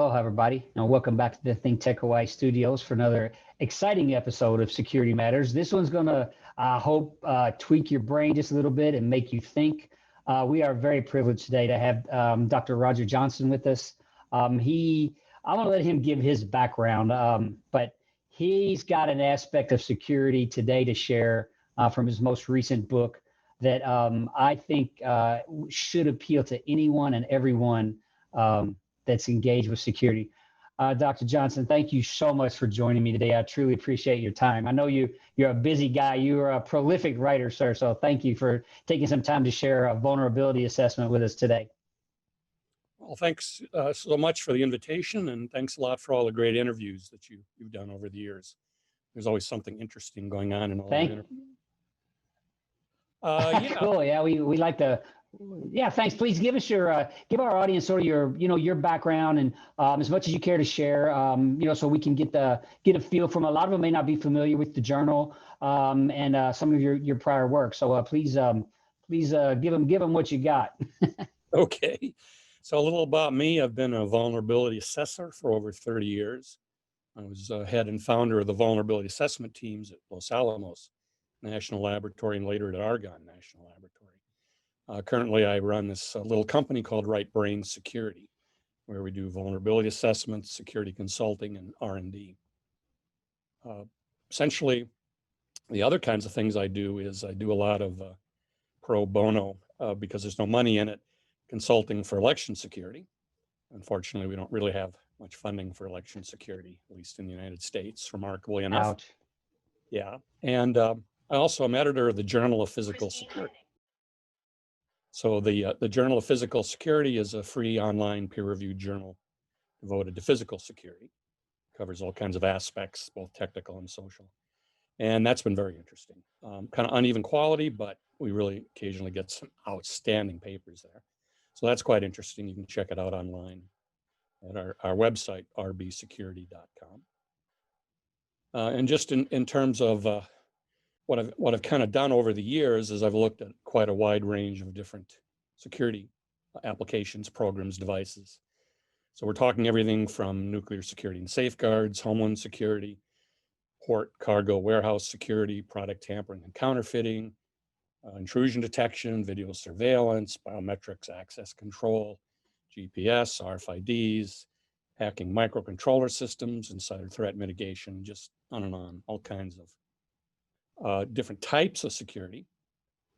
Aloha, everybody, and welcome back to the ThinkTech Hawaii studios for another exciting episode of Security Matters. This one's going to, I hope, tweak your brain just a little bit and make you think. We are very privileged today to have Dr. Roger Johnston with us. I want to let him give his background, but he's got an aspect of security today to share from his most recent book that I think should appeal to anyone and everyone that's engaged with security. Dr. Johnston, thank you so much for joining me today. I truly appreciate your time. I know you're a busy guy. You are a prolific writer, sir. So thank you for taking some time to share a vulnerability assessment with us today. Well, thanks so much for the invitation, and thanks a lot for all the great interviews that you've done over the years. There's always something interesting going on in all the interviews. Yeah. Cool. Yeah, we like to. Yeah, thanks. Please give us your give our audience sort of your background and as much as you care to share, so we can get a feel from. A lot of them may not be familiar with the journal and some of your prior work. So please give them what you got. Okay, so a little about me. I've been a vulnerability assessor for over 30 years. I was head and founder of the vulnerability assessment teams at Los Alamos National Laboratory and later at Argonne National Laboratory. Currently, I run this little company called Right Brain Security, where we do vulnerability assessments, security consulting, and R&D. Essentially, the other kinds of things I do is I do a lot of pro bono because there's no money in it, consulting for election security. Unfortunately, we don't really have much funding for election security, at least in the United States, remarkably enough. Ouch. Yeah, and I also am editor of the Journal of Physical Security. So the Journal of Physical Security is a free online peer-reviewed journal devoted to physical security. Covers all kinds of aspects, both technical and social. And that's been very interesting. Kind of uneven quality, but we really occasionally get some outstanding papers there. So that's quite interesting. You can check it out online at our website, rbsecurity.com. And just in terms of what I've kind of done over the years is I've looked at quite a wide range of different security applications, programs, devices. So we're talking everything from nuclear security and safeguards, homeland security, port, cargo, warehouse security, product tampering and counterfeiting, intrusion detection, video surveillance, biometrics, access control, GPS, RFIDs, hacking microcontroller systems, insider threat mitigation, just on and on, all kinds of different types of security.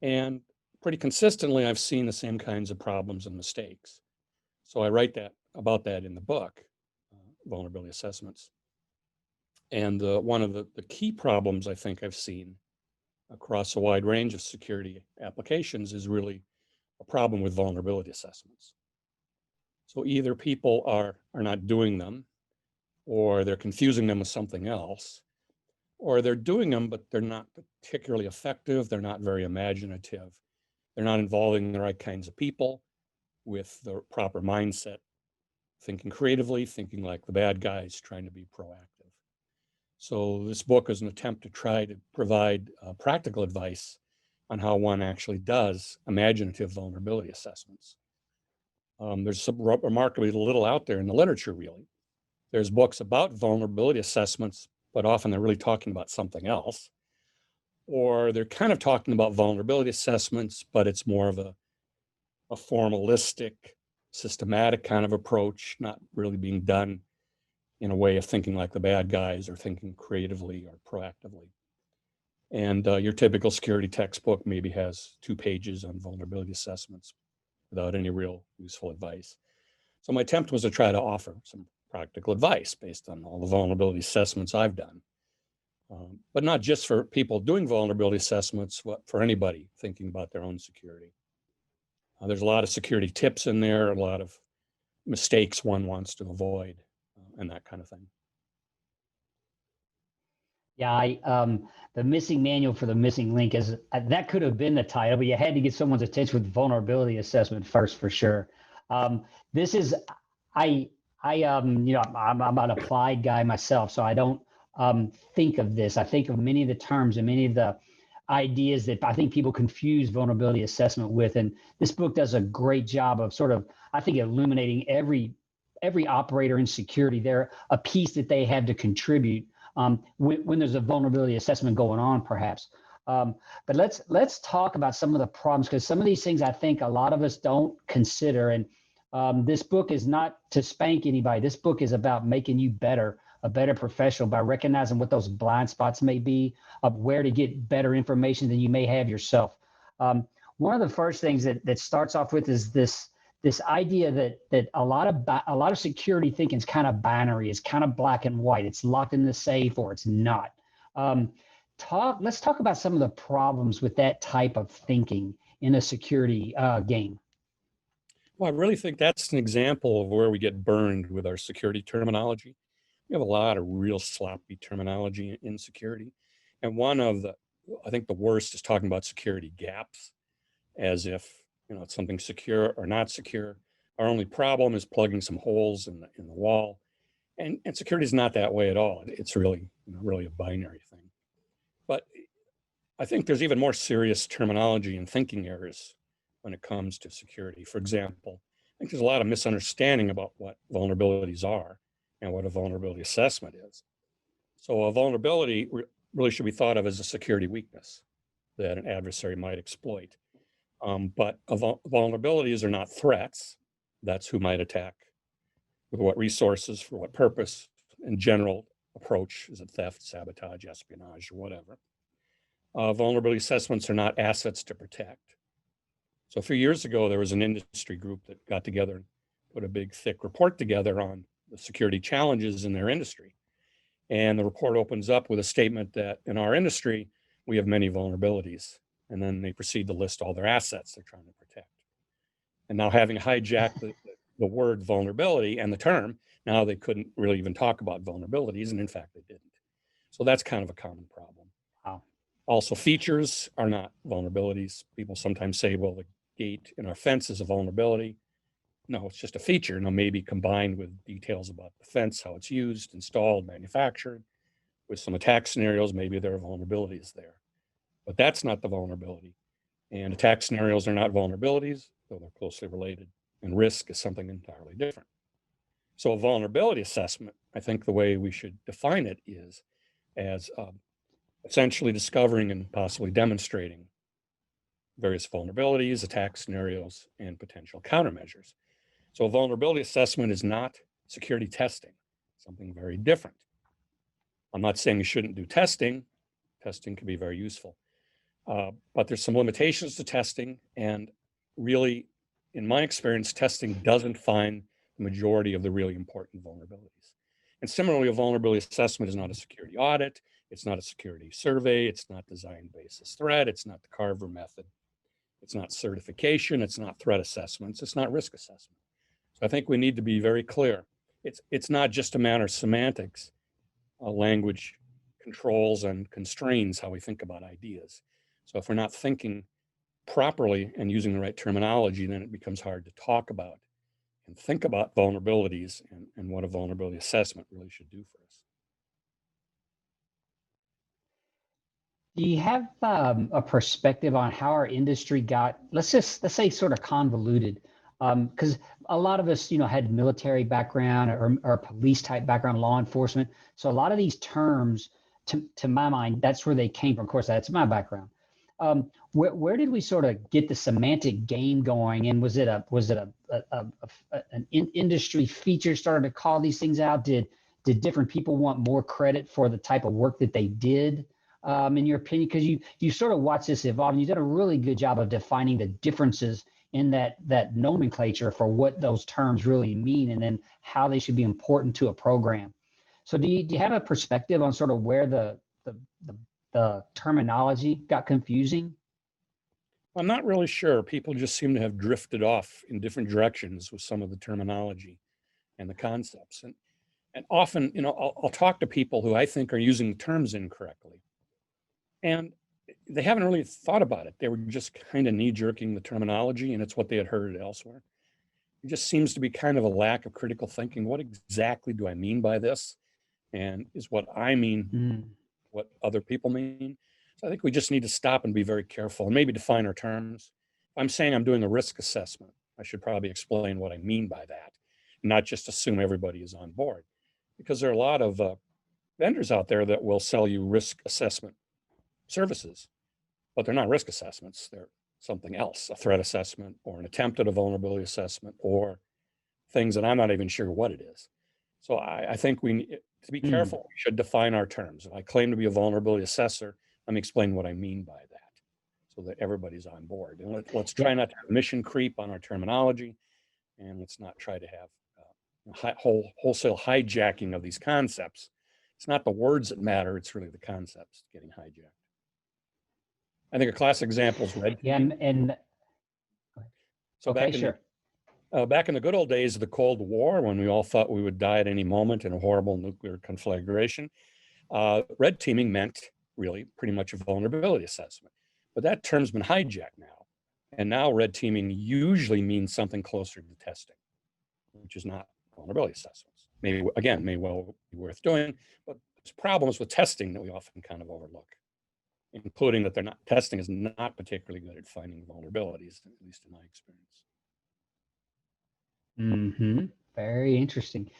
And pretty consistently, I've seen the same kinds of problems and mistakes. So I write about that in the book, Vulnerability Assessments. And one of the key problems I think I've seen across a wide range of security applications is really a problem with vulnerability assessments. So either people are not doing them, or they're confusing them with something else, or they're doing them, but they're not particularly effective. They're not very imaginative. They're not involving the right kinds of people with the proper mindset, thinking creatively, thinking like the bad guys, trying to be proactive. So this book is an attempt to try to provide practical advice on how one actually does imaginative vulnerability assessments. There's some remarkably little out there in the literature, really. There's books about vulnerability assessments, but often they're really talking about something else. Or they're kind of talking about vulnerability assessments, but it's more of a formalistic, systematic kind of approach, not really being done in a way of thinking like the bad guys or thinking creatively or proactively. And your typical security textbook maybe has 2 pages on vulnerability assessments without any real useful advice. So my attempt was to try to offer some practical advice based on all the vulnerability assessments I've done. But not just for people doing vulnerability assessments, but for anybody thinking about their own security. There's a lot of security tips in there, a lot of mistakes one wants to avoid, and that kind of thing. Yeah, the missing manual for the missing link is that could have been the title, but you had to get someone's attention with vulnerability assessment first, for sure. This is I'm an applied guy myself, so I don't think of this. I think of many of the terms and many of the ideas that I think people confuse vulnerability assessment with. And this book does a great job of sort of, I think, illuminating every every operator in security, they're a piece that they have to contribute when there's a vulnerability assessment going on, perhaps. But let's talk about some of the problems, because some of these things I think a lot of us don't consider. And this book is not to spank anybody. This book is about making you better, a better professional, by recognizing what those blind spots may be, of where to get better information than you may have yourself. One of the first things that starts off with is this idea that a lot of security thinking is kind of binary, it's kind of black and white. It's locked in the safe or it's not. Let's talk about some of the problems with that type of thinking in a security game. Well, I really think that's an example of where we get burned with our security terminology. We have a lot of real sloppy terminology in security. And I think the worst is talking about security gaps, as if, it's something secure or not secure. Our only problem is plugging some holes in the wall. And security is not that way at all. It's really, really a binary thing. But I think there's even more serious terminology and thinking errors when it comes to security. For example, I think there's a lot of misunderstanding about what vulnerabilities are and what a vulnerability assessment is. So a vulnerability really should be thought of as a security weakness that an adversary might exploit. But vulnerabilities are not threats. That's who might attack, with what resources, for what purpose. In general approach, is it theft, sabotage, espionage, or whatever. Vulnerability assessments are not assets to protect. So a few years ago, there was an industry group that got together and put a big, thick report together on the security challenges in their industry. And the report opens up with a statement that in our industry, we have many vulnerabilities. And then they proceed to list all their assets they're trying to protect. And now, having hijacked the word vulnerability and the term, now they couldn't really even talk about vulnerabilities. And in fact, they didn't. So that's kind of a common problem. Wow. Also, features are not vulnerabilities. People sometimes say, well, the gate in our fence is a vulnerability. No, it's just a feature. Now, maybe combined with details about the fence, how it's used, installed, manufactured, with some attack scenarios, maybe there are vulnerabilities there. But that's not the vulnerability. And attack scenarios are not vulnerabilities, though they're closely related. And risk is something entirely different. So a vulnerability assessment, I think the way we should define it is as essentially discovering and possibly demonstrating various vulnerabilities, attack scenarios, and potential countermeasures. So a vulnerability assessment is not security testing, something very different. I'm not saying you shouldn't do testing. Testing can be very useful. But there's some limitations to testing. And really, in my experience, testing doesn't find the majority of the really important vulnerabilities. And similarly, a vulnerability assessment is not a security audit. It's not a security survey. It's not design basis threat. It's not the Carver method. It's not certification. It's not threat assessments. It's not risk assessment. So I think we need to be very clear. It's not just a matter of semantics. Language controls and constrains how we think about ideas. So if we're not thinking properly and using the right terminology, then it becomes hard to talk about and think about vulnerabilities and what a vulnerability assessment really should do for us. Do you have a perspective on how our industry got, let's say, sort of convoluted? Because a lot of us, had military background or police type background, law enforcement. So a lot of these terms, to my mind, that's where they came from. Of course, that's my background. Where did we sort of get the semantic game going? And was it an industry feature started to call these things out? Did different people want more credit for the type of work that they did? In your opinion, because you sort of watch this evolve, and you did a really good job of defining the differences in that nomenclature for what those terms really mean, and then how they should be important to a program. So do you have a perspective on sort of where the terminology got confusing? I'm not really sure. People just seem to have drifted off in different directions with some of the terminology and the concepts. And often, I'll talk to people who I think are using terms incorrectly. And they haven't really thought about it. They were just kind of knee-jerking the terminology, and it's what they had heard elsewhere. It just seems to be kind of a lack of critical thinking. What exactly do I mean by this? And is what I mean what other people mean? So I think we just need to stop and be very careful and maybe define our terms. If I'm saying I'm doing a risk assessment, I should probably explain what I mean by that. not just assume everybody is on board. Because there are a lot of vendors out there that will sell you risk assessment services, but they're not risk assessments. They're something else, a threat assessment or an attempt at a vulnerability assessment or things that I'm not even sure what it is. So I think we need to be careful. We should define our terms. If I claim to be a vulnerability assessor, let me explain what I mean by that so that everybody's on board. And let's try not to have mission creep on our terminology, and let's not try to have wholesale hijacking of these concepts. It's not the words that matter, it's really the concepts getting hijacked. I think a classic example is red teaming. Yeah, and so okay, back in the good old days of the Cold War, when we all thought we would die at any moment in a horrible nuclear conflagration, red teaming meant really pretty much a vulnerability assessment. But that term's been hijacked now. And now red teaming usually means something closer to testing, which is not vulnerability assessments. Maybe, again, may well be worth doing, but there's problems with testing that we often kind of overlook, including that testing is not particularly good at finding vulnerabilities, at least in my experience. Very interesting.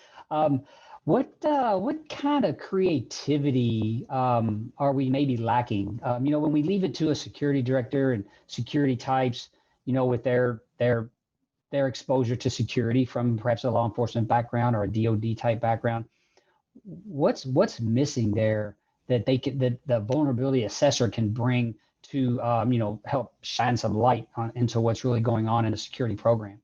What kind of creativity are we maybe lacking? When we leave it to a security director and security types, with their exposure to security from perhaps a law enforcement background or a DoD type background, what's missing there that the vulnerability assessor can bring to help shine some light into what's really going on in a security program?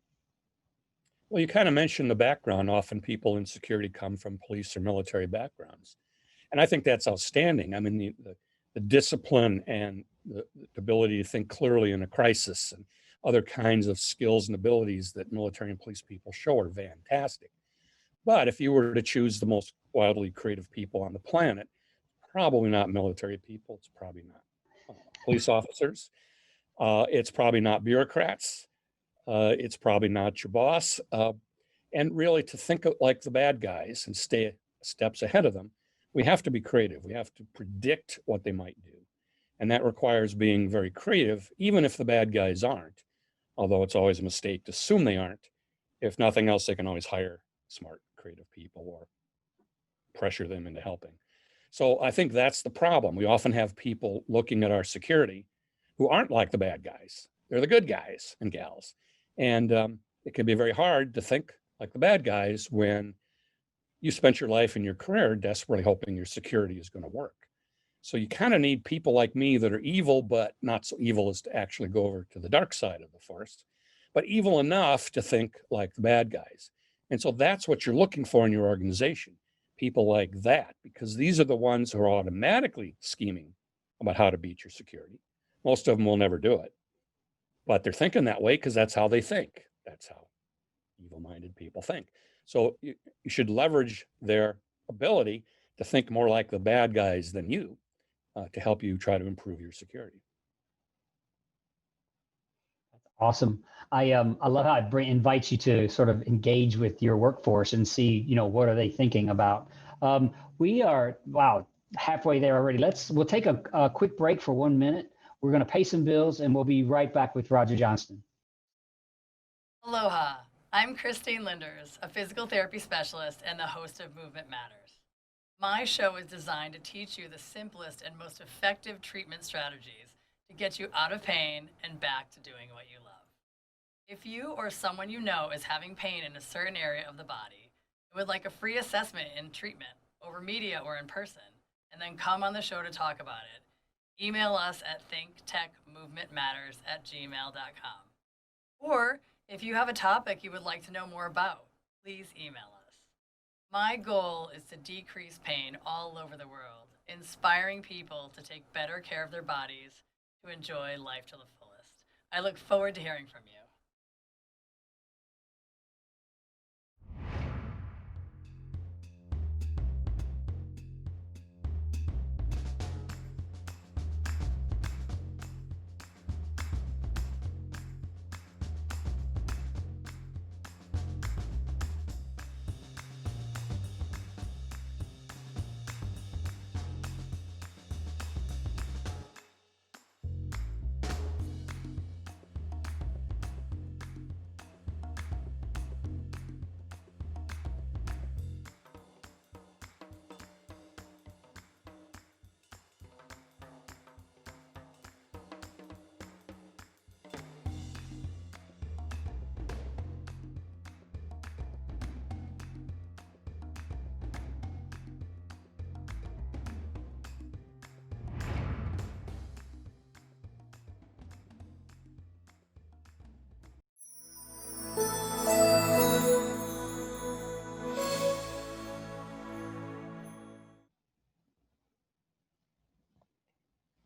Well, you kind of mentioned the background. Often people in security come from police or military backgrounds. And I think that's outstanding. I mean, the discipline and the ability to think clearly in a crisis and other kinds of skills and abilities that military and police people show are fantastic. But if you were to choose the most wildly creative people on the planet, probably not military people. It's probably not police officers. It's probably not bureaucrats. It's probably not your boss. And really to think like the bad guys and stay steps ahead of them, we have to be creative. We have to predict what they might do. And that requires being very creative, even if the bad guys aren't, although it's always a mistake to assume they aren't. If nothing else, they can always hire smart, creative people or pressure them into helping. So I think that's the problem. We often have people looking at our security who aren't like the bad guys. They're the good guys and gals. And it can be very hard to think like the bad guys when you spent your life and your career desperately hoping your security is going to work. So you kind of need people like me that are evil, but not so evil as to actually go over to the dark side of the force, but evil enough to think like the bad guys. And so that's what you're looking for in your organization, people like that, because these are the ones who are automatically scheming about how to beat your security. Most of them will never do it, but they're thinking that way because that's how they think. That's how evil-minded people think. So you should leverage their ability to think more like the bad guys than you to help you try to improve your security. Awesome. I love how it invites you to sort of engage with your workforce and see, what are they thinking about. We are, halfway there already. We'll take a quick break for 1 minute. We're going to pay some bills and we'll be right back with Roger Johnston. Aloha. I'm Christine Linders, a physical therapy specialist and the host of Movement Matters. My show is designed to teach you the simplest and most effective treatment strategies to get you out of pain and back to doing what you love. If you or someone you know is having pain in a certain area of the body and would like a free assessment in treatment over media or in person, and then come on the show to talk about it, email us at thinktechmovementmatters@gmail.com. Or if you have a topic you would like to know more about, please email us. My goal is to decrease pain all over the world, inspiring people to take better care of their bodies to enjoy life to the fullest. I look forward to hearing from you.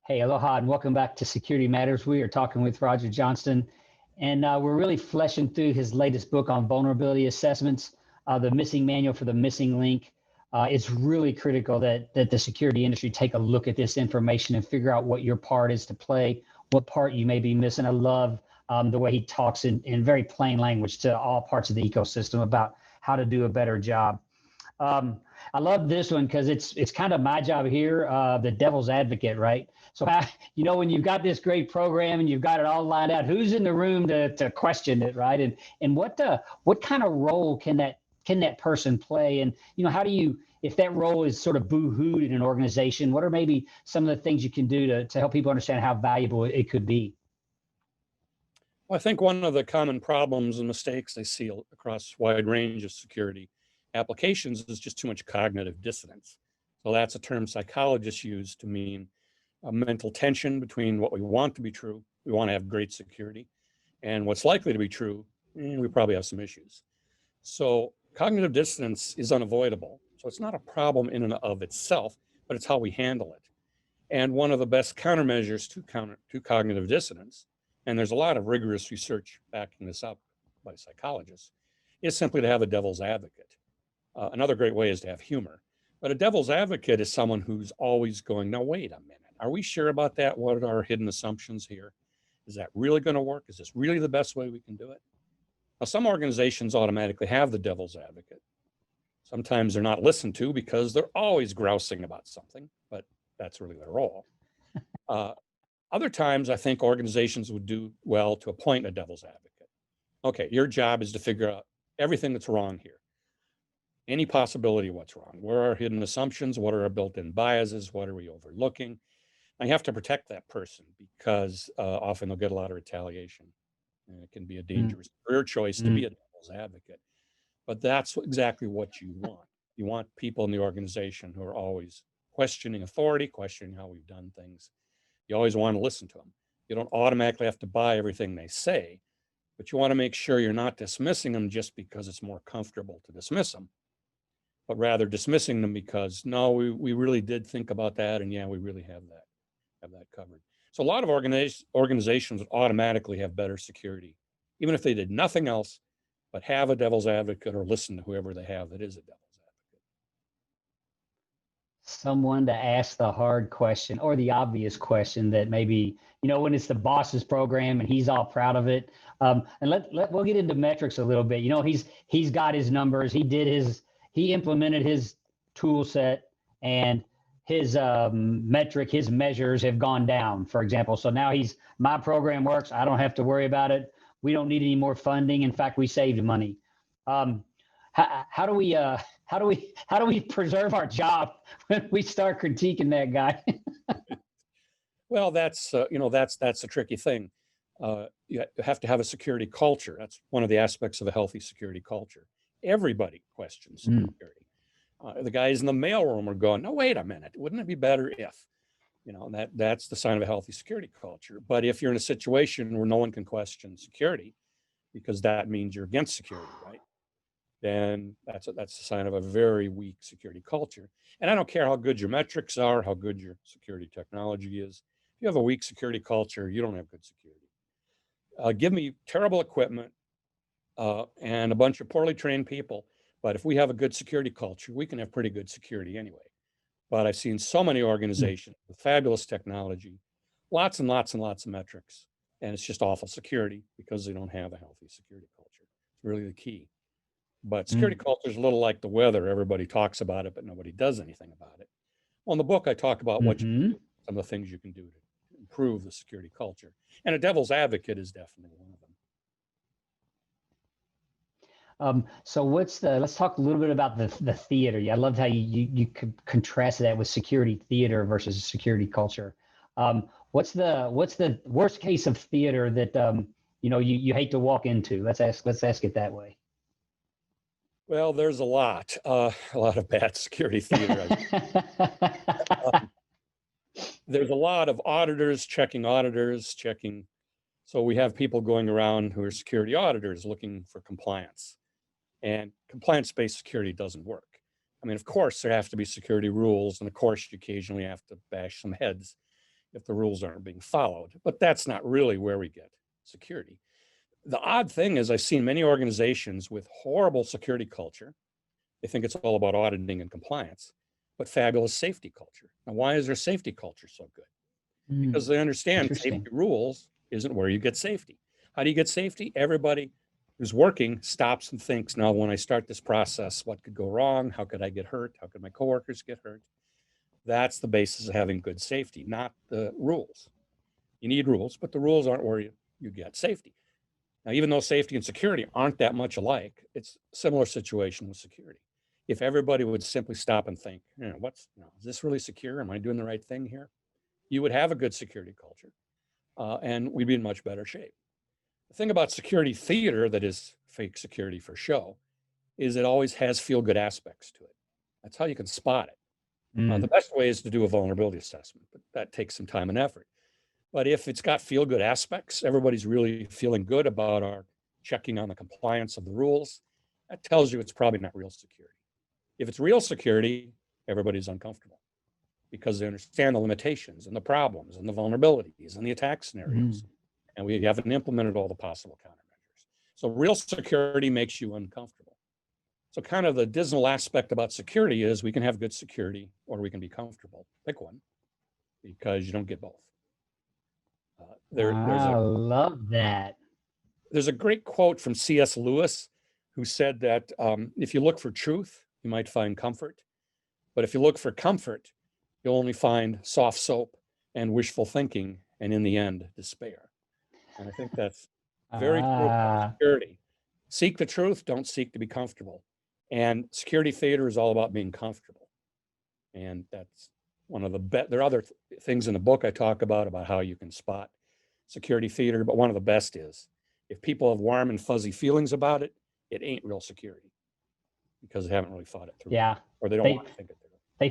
Hey, aloha, and welcome back to Security Matters. We are talking with Roger Johnston, and we're really fleshing through his latest book on vulnerability assessments, the missing manual for the missing link. It's really critical that the security industry take a look at this information and figure out what your part is to play, what part you may be missing. I love the way he talks in very plain language to all parts of the ecosystem about how to do a better job. I love this one because it's kind of my job here, the devil's advocate, right? So, when you've got this great program and you've got it all lined out, who's in the room to question it, right? And what kind of role can that person play? And how do you, if that role is sort of boo-hooed in an organization, what are maybe some of the things you can do to help people understand how valuable it could be? Well, I think one of the common problems and mistakes I see across a wide range of security applications is just too much cognitive dissonance. So that's a term psychologists use to mean a mental tension between what we want to be true, we want to have great security, and what's likely to be true, we probably have some issues. So cognitive dissonance is unavoidable. So it's not a problem in and of itself, but it's how we handle it. And one of the best countermeasures to cognitive dissonance, and there's a lot of rigorous research backing this up by psychologists, is simply to have a devil's advocate. Another great way is to have humor. But a devil's advocate is someone who's always going, no, wait a minute. Are we sure about that? What are our hidden assumptions here? Is that really going to work? Is this really the best way we can do it? Now, some organizations automatically have the devil's advocate. Sometimes they're not listened to because they're always grousing about something, but that's really their role. Other times, I think organizations would do well to appoint a devil's advocate. Okay, your job is to figure out everything that's wrong here. Any possibility of what's wrong. Where are our hidden assumptions? What are our built-in biases? What are we overlooking? I have to protect that person because often they'll get a lot of retaliation. And it can be a dangerous career choice to be a devil's advocate. But that's exactly what you want. You want people in the organization who are always questioning authority, questioning how we've done things. You always want to listen to them. You don't automatically have to buy everything they say, but you want to make sure you're not dismissing them just because it's more comfortable to dismiss them, but rather dismissing them because, no, we really did think about that, and yeah, we really have that covered. So a lot of organizations would automatically have better security, even if they did nothing else but have a devil's advocate or listen to whoever they have that is a devil's advocate. Someone to ask the hard question or the obvious question that maybe, when it's the boss's program and he's all proud of it. And we'll get into metrics a little bit. He's got his numbers. He implemented his tool set, and his his measures have gone down, for example. So now my program works. I don't have to worry about it. We don't need any more funding. In fact, we saved money. How do we preserve our job when we start critiquing that guy? Well, that's a tricky thing. You have to have a security culture. That's one of the aspects of a healthy security culture. Everybody questions security. The guys in the mailroom are going, no, wait a minute. Wouldn't it be better if? That's the sign of a healthy security culture. But if you're in a situation where no one can question security, because that means you're against security, right? Then that's a sign of a very weak security culture. And I don't care how good your metrics are, how good your security technology is. If you have a weak security culture, you don't have good security. Give me terrible equipment and a bunch of poorly trained people. But if we have a good security culture, we can have pretty good security anyway. But I've seen so many organizations with fabulous technology, lots and lots and lots of metrics, and it's just awful security because they don't have a healthy security culture. It's really the key. But security culture is a little like the weather. Everybody talks about it, but nobody does anything about it. Well, in the book, I talk about some of the things you can do to improve the security culture. And a devil's advocate is definitely one of them. So let's talk a little bit about the theater. I loved how you could contrast that with security theater versus security culture. What's the worst case of theater that you hate to walk into? Let's ask it that way. Well, there's a lot of bad security theater. There's a lot of auditors checking. So we have people going around who are security auditors looking for compliance. And compliance-based security doesn't work. I mean, of course, there have to be security rules, and of course, you occasionally have to bash some heads. if the rules aren't being followed. But that's not really where we get security. The odd thing is I've seen many organizations with horrible security culture. They think it's all about auditing and compliance, but fabulous safety culture. Now, why is their safety culture so good? Because they understand safety rules isn't where you get safety. How do you get safety? Everybody who's working stops and thinks, now, when I start this process, what could go wrong? How could I get hurt? How could my coworkers get hurt? That's the basis of having good safety, not the rules. You need rules, but the rules aren't where you get safety. Now, even though safety and security aren't that much alike, it's a similar situation with security. If everybody would simply stop and think, is this really secure? Am I doing the right thing here? You would have a good security culture, and we'd be in much better shape. The thing about security theater that is fake security for show is it always has feel-good aspects to it. That's how you can spot it. The best way is to do a vulnerability assessment, but that takes some time and effort. But if it's got feel-good aspects, everybody's really feeling good about our checking on the compliance of the rules, that tells you it's probably not real security. If it's real security, everybody's uncomfortable because they understand the limitations and the problems and the vulnerabilities and the attack scenarios. And we haven't implemented all the possible countermeasures. So real security makes you uncomfortable. So kind of the dismal aspect about security is we can have good security or we can be comfortable. Pick one, because you don't get both. I love that. There's a great quote from C.S. Lewis who said that if you look for truth, you might find comfort. But if you look for comfort, you'll only find soft soap and wishful thinking, and in the end, despair. And I think that's very true about security. Seek the truth, don't seek to be comfortable. And security theater is all about being comfortable. And that's one of the best. There are other things in the book I talk about how you can spot security theater, but one of the best is if people have warm and fuzzy feelings about it, it ain't real security because they haven't really thought it through. Yeah. Or they don't want to think it through. They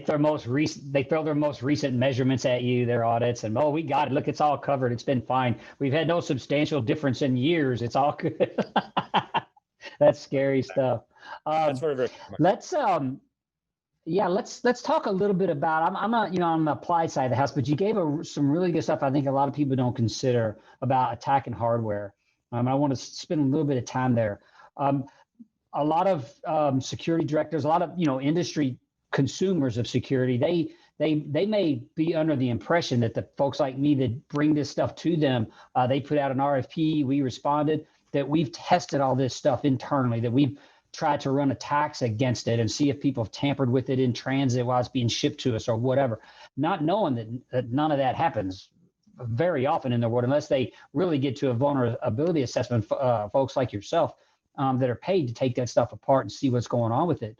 throw their most recent measurements at you, their audits, and we got it. Look, it's all covered. It's been fine. We've had no substantial difference in years. It's all good. That's scary stuff. That's very, very common. Let's talk a little bit about. I'm not on the applied side of the house, but you gave some really good stuff. I think a lot of people don't consider about attacking hardware. I want to spend a little bit of time there. A lot of security directors, a lot of industry consumers of security, they may be under the impression that the folks like me that bring this stuff to them, they put out an RFP, we responded, that we've tested all this stuff internally, that we've tried to run attacks against it and see if people have tampered with it in transit while it's being shipped to us or whatever, not knowing that none of that happens very often in the world unless they really get to a vulnerability assessment, folks like yourself that are paid to take that stuff apart and see what's going on with it.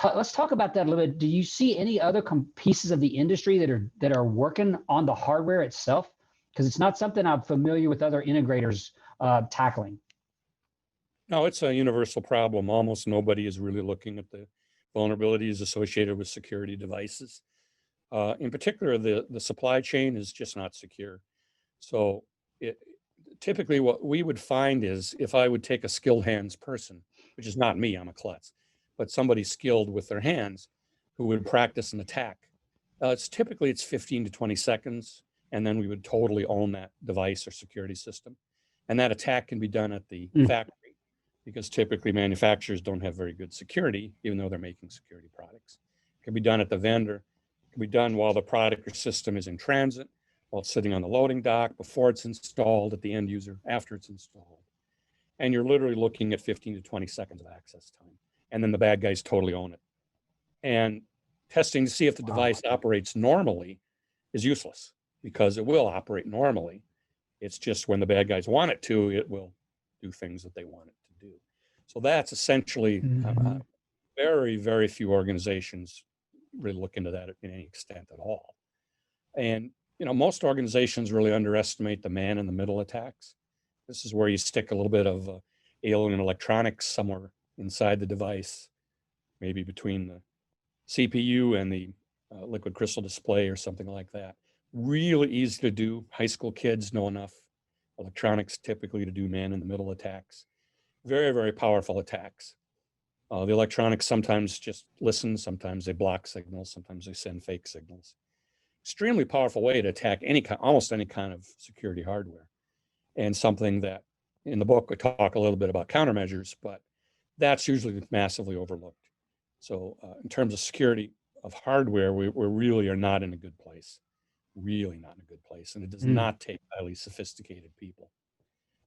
Let's talk about that a little bit. Do you see any other pieces of the industry that are working on the hardware itself? Because it's not something I'm familiar with other integrators tackling. No, it's a universal problem. Almost nobody is really looking at the vulnerabilities associated with security devices. In particular, the supply chain is just not secure. So typically what we would find is if I would take a skilled hands person, which is not me, I'm a klutz, but somebody skilled with their hands who would practice an attack, it's 15 to 20 seconds, and then we would totally own that device or security system. And that attack can be done at the factory because typically manufacturers don't have very good security, even though they're making security products. It can be done at the vendor. It can be done while the product or system is in transit, while it's sitting on the loading dock, before it's installed, at the end user, after it's installed. And you're literally looking at 15 to 20 seconds of access time. And then the bad guys totally own it. And testing to see if the device operates normally is useless because it will operate normally. It's just when the bad guys want it to, it will do things that they want it to do. So that's essentially very, very few organizations really look into that in any extent at all. And, most organizations really underestimate the man in the middle attacks. This is where you stick a little bit of alien electronics somewhere inside the device, maybe between the CPU and the liquid crystal display or something like that. Really easy to do. High school kids know enough electronics typically to do man in the middle attacks. Very, very powerful attacks. The electronics sometimes just listen, sometimes they block signals, sometimes they send fake signals. extremely powerful way to attack almost any kind of security hardware, and something that in the book we talk a little bit about countermeasures, but that's usually massively overlooked. So in terms of security of hardware, we really are not in a good place, really not in a good place. And it does not take highly sophisticated people.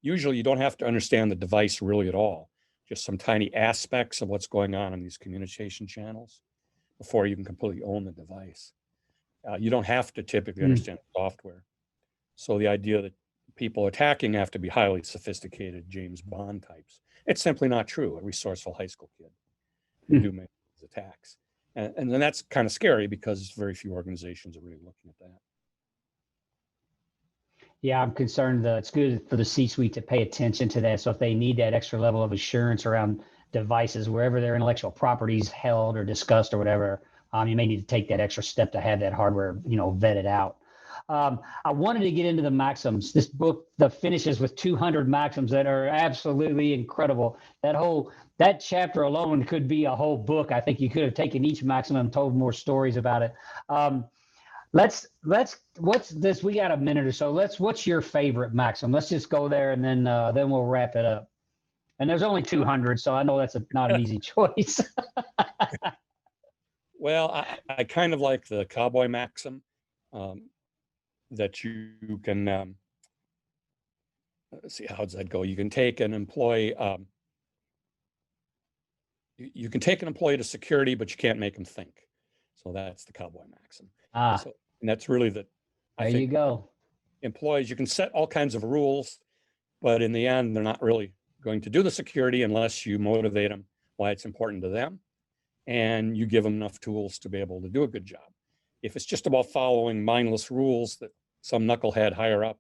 Usually you don't have to understand the device really at all, just some tiny aspects of what's going on in these communication channels before you can completely own the device. You don't have to typically understand the software. So the idea that people attacking have to be highly sophisticated James Bond types, it's simply not true. A resourceful high school kid can do many attacks. And then that's kind of scary because very few organizations are really looking at that. Yeah, I'm concerned that it's good for the C-suite to pay attention to that. So if they need that extra level of assurance around devices, wherever their intellectual property is held or discussed or whatever, you may need to take that extra step to have that hardware, vetted out. I wanted to get into the maxims. This book finishes with 200 maxims that are absolutely incredible. That chapter alone could be a whole book. I think you could have taken each maxim and told more stories about it. What's this? We got a minute or so. What's your favorite maxim? Let's just go there and then we'll wrap it up. And there's only 200, so I know that's not an easy choice. Well, I kind of like the cowboy maxim that you can, let's see, how does that go? You can take an employee, you can take an employee to security, but you can't make them think. So that's the cowboy maxim. So, and that's really there you go. Employees, you can set all kinds of rules, but in the end, they're not really going to do the security unless you motivate them why it's important to them, and you give them enough tools to be able to do a good job. If it's just about following mindless rules that some knucklehead higher up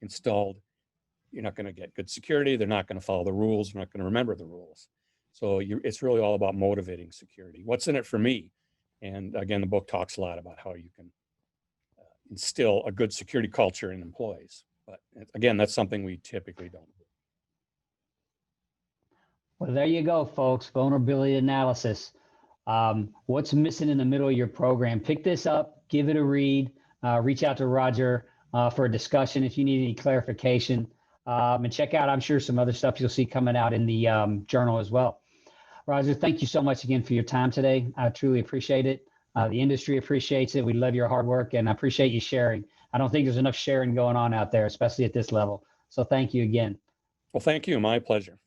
installed, you're not going to get good security. They're not going to follow the rules. They're not going to remember the rules. So it's really all about motivating security. What's in it for me? And again, the book talks a lot about how you can instill a good security culture in employees. But again, that's something we typically don't do. Well, there you go, folks. Vulnerability analysis. What's missing in the middle of your program? Pick this up, give it a read, reach out to Roger for a discussion if you need any clarification, and check out, I'm sure, some other stuff you'll see coming out in the journal as well. Roger, thank you so much again for your time today. I truly appreciate it. The industry appreciates it. We love your hard work, and I appreciate you sharing. I don't think there's enough sharing going on out there, especially at this level. So thank you again. Well, thank you. My pleasure.